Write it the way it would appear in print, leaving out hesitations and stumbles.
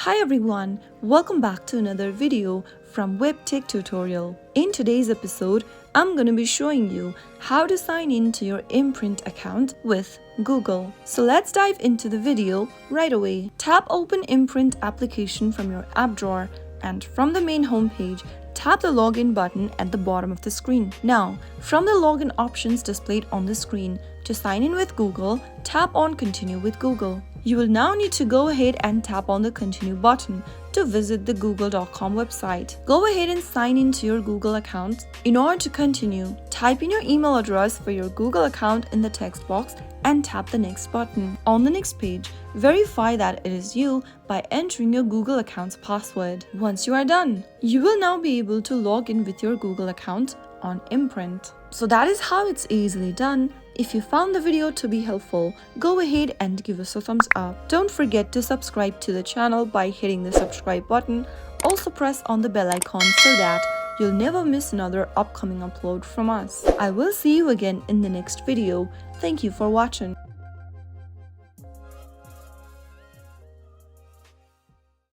Hi everyone, welcome back to another video from Webtech Tutorial. In today's episode, I'm going to be showing you how to sign in to your Imprint account with Google. So let's dive into the video right away. Tap Open Imprint application from your app drawer and from the main homepage, tap the login button at the bottom of the screen. Now, from the login options displayed on the screen, to sign in with Google, tap on Continue with Google. You will now need to go ahead and tap on the Continue button to visit the google.com website. Go ahead and sign in to your Google account. In order to continue, type in your email address for your Google account in the text box and tap the Next button. On the next page, verify that it is you by entering your Google account's password. Once you are done, you will now be able to log in with your Google account on Imprint. So that is how it's easily done. If you found the video to be helpful, go ahead and give us a thumbs up. Don't forget to subscribe to the channel by hitting the subscribe button. Also press on the bell icon so that you'll never miss another upcoming upload from us. I will see you again in the next video. Thank you for watching.